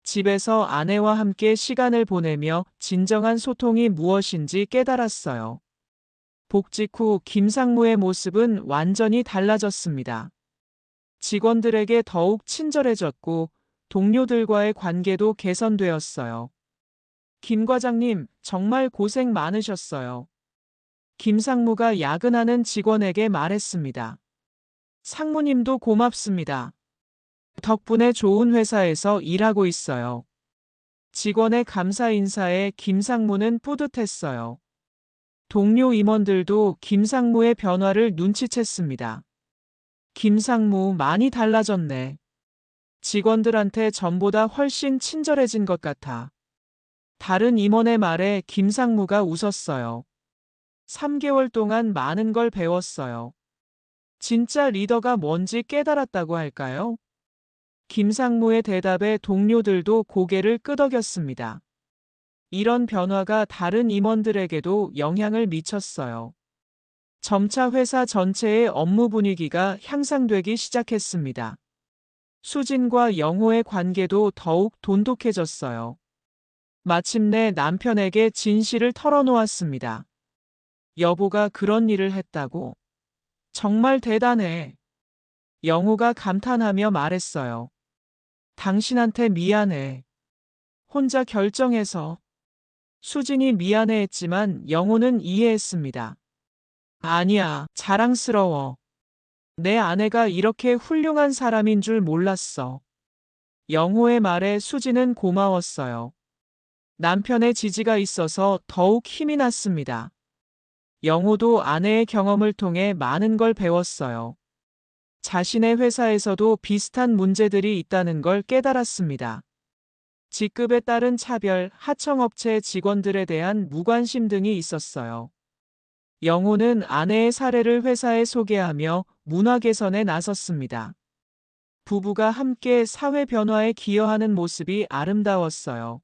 집에서 아내와 함께 시간을 보내며 진정한 소통이 무엇인지 깨달았어요. 복직 후 김상무의 모습은 완전히 달라졌습니다. 직원들에게 더욱 친절해졌고 동료들과의 관계도 개선되었어요. 김 과장님, 정말 고생 많으셨어요. 김상무가 야근하는 직원에게 말했습니다. 상무님도 고맙습니다. 덕분에 좋은 회사에서 일하고 있어요. 직원의 감사 인사에 김상무는 뿌듯했어요. 동료 임원들도 김상무의 변화를 눈치챘습니다. 김상무 많이 달라졌네. 직원들한테 전보다 훨씬 친절해진 것 같아. 다른 임원의 말에 김상무가 웃었어요. 3개월 동안 많은 걸 배웠어요. 진짜 리더가 뭔지 깨달았다고 할까요? 김상무의 대답에 동료들도 고개를 끄덕였습니다. 이런 변화가 다른 임원들에게도 영향을 미쳤어요. 점차 회사 전체의 업무 분위기가 향상되기 시작했습니다. 수진과 영호의 관계도 더욱 돈독해졌어요. 마침내 남편에게 진실을 털어놓았습니다. 여보가 그런 일을 했다고? 정말 대단해. 영호가 감탄하며 말했어요. 당신한테 미안해. 혼자 결정해서. 수진이 미안해했지만 영호는 이해했습니다. 아니야, 자랑스러워. 내 아내가 이렇게 훌륭한 사람인 줄 몰랐어. 영호의 말에 수진은 고마웠어요. 남편의 지지가 있어서 더욱 힘이 났습니다. 영호도 아내의 경험을 통해 많은 걸 배웠어요. 자신의 회사에서도 비슷한 문제들이 있다는 걸 깨달았습니다. 직급에 따른 차별, 하청업체 직원들에 대한 무관심 등이 있었어요. 영호는 아내의 사례를 회사에 소개하며 문화 개선에 나섰습니다. 부부가 함께 사회 변화에 기여하는 모습이 아름다웠어요.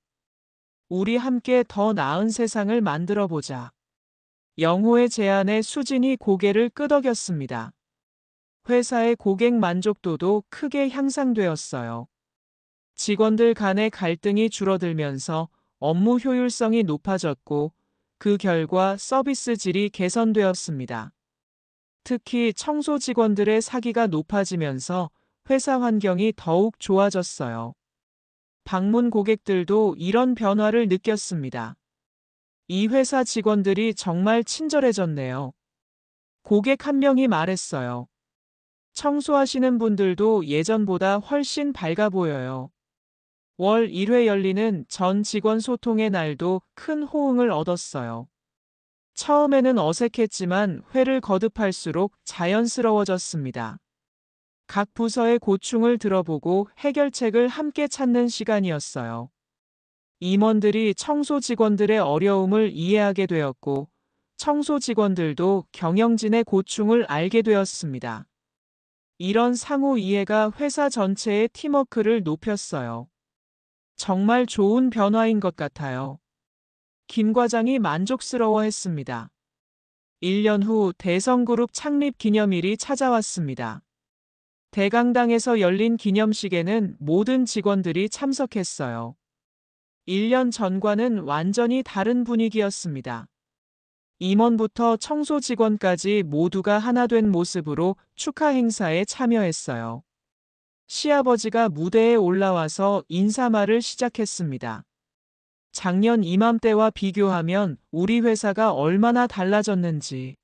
우리 함께 더 나은 세상을 만들어 보자. 영호의 제안에 수진이 고개를 끄덕였습니다. 회사의 고객 만족도도 크게 향상되었어요. 직원들 간의 갈등이 줄어들면서 업무 효율성이 높아졌고 그 결과 서비스 질이 개선되었습니다. 특히 청소 직원들의 사기가 높아지면서 회사 환경이 더욱 좋아졌어요. 방문 고객들도 이런 변화를 느꼈습니다. 이 회사 직원들이 정말 친절해졌네요. 고객 한 명이 말했어요. 청소하시는 분들도 예전보다 훨씬 밝아 보여요. 월 1회 열리는 전 직원 소통의 날도 큰 호응을 얻었어요. 처음에는 어색했지만 회를 거듭할수록 자연스러워졌습니다. 각 부서의 고충을 들어보고 해결책을 함께 찾는 시간이었어요. 임원들이 청소 직원들의 어려움을 이해하게 되었고, 청소 직원들도 경영진의 고충을 알게 되었습니다. 이런 상호 이해가 회사 전체의 팀워크를 높였어요. 정말 좋은 변화인 것 같아요. 김 과장이 만족스러워했습니다. 1년 후 대성그룹 창립 기념일이 찾아왔습니다. 대강당에서 열린 기념식에는 모든 직원들이 참석했어요. 1년 전과는 완전히 다른 분위기였습니다. 임원부터 청소 직원까지 모두가 하나 된 모습으로 축하 행사에 참여했어요. 시아버지가 무대에 올라와서 인사말을 시작했습니다. 작년 이맘때와 비교하면 우리 회사가 얼마나 달라졌는지.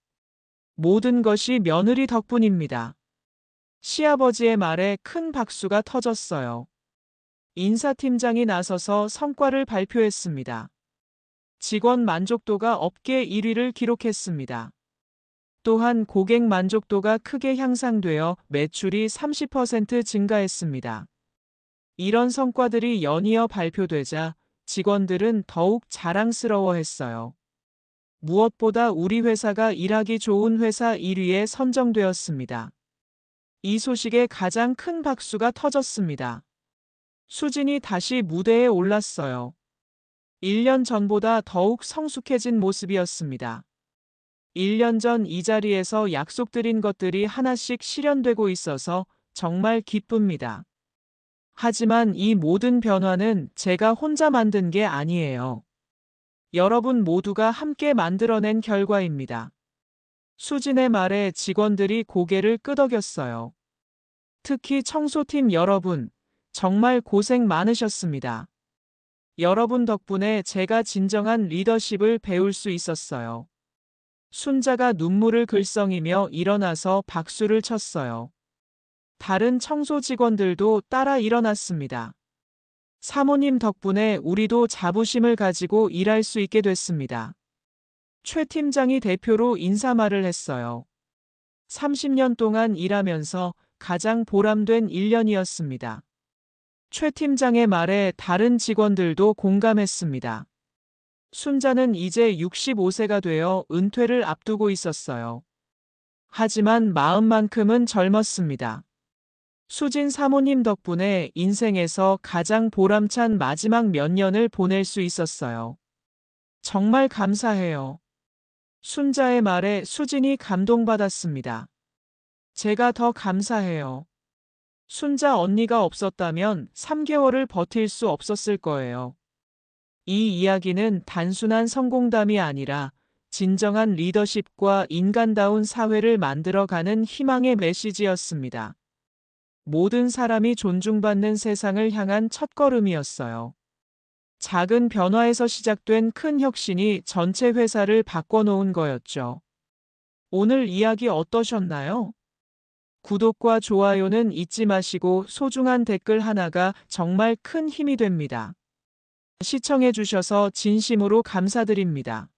모든 것이 며느리 덕분입니다. 시아버지의 말에 큰 박수가 터졌어요. 인사팀장이 나서서 성과를 발표했습니다. 직원 만족도가 업계 1위를 기록했습니다. 또한 고객 만족도가 크게 향상되어 매출이 30% 증가했습니다. 이런 성과들이 연이어 발표되자 직원들은 더욱 자랑스러워했어요. 무엇보다 우리 회사가 일하기 좋은 회사 1위에 선정되었습니다. 이 소식에 가장 큰 박수가 터졌습니다. 수진이 다시 무대에 올랐어요. 1년 전보다 더욱 성숙해진 모습이었습니다. 1년 전 이 자리에서 약속드린 것들이 하나씩 실현되고 있어서 정말 기쁩니다. 하지만 이 모든 변화는 제가 혼자 만든 게 아니에요. 여러분 모두가 함께 만들어낸 결과입니다. 수진의 말에 직원들이 고개를 끄덕였어요. 특히 청소팀 여러분, 정말 고생 많으셨습니다. 여러분 덕분에 제가 진정한 리더십을 배울 수 있었어요. 순자가 눈물을 글썽이며 일어나서 박수를 쳤어요. 다른 청소 직원들도 따라 일어났습니다. 사모님 덕분에 우리도 자부심을 가지고 일할 수 있게 됐습니다. 최 팀장이 대표로 인사말을 했어요. 30년 동안 일하면서 가장 보람된 1년이었습니다. 최 팀장의 말에 다른 직원들도 공감했습니다. 순자는 이제 65세가 되어 은퇴를 앞두고 있었어요. 하지만 마음만큼은 젊었습니다. 수진 사모님 덕분에 인생에서 가장 보람찬 마지막 몇 년을 보낼 수 있었어요. 정말 감사해요. 순자의 말에 수진이 감동받았습니다. 제가 더 감사해요. 순자 언니가 없었다면 3개월을 버틸 수 없었을 거예요. 이 이야기는 단순한 성공담이 아니라 진정한 리더십과 인간다운 사회를 만들어가는 희망의 메시지였습니다. 모든 사람이 존중받는 세상을 향한 첫걸음이었어요. 작은 변화에서 시작된 큰 혁신이 전체 회사를 바꿔놓은 거였죠. 오늘 이야기 어떠셨나요? 구독과 좋아요는 잊지 마시고 소중한 댓글 하나가 정말 큰 힘이 됩니다. 시청해주셔서 진심으로 감사드립니다.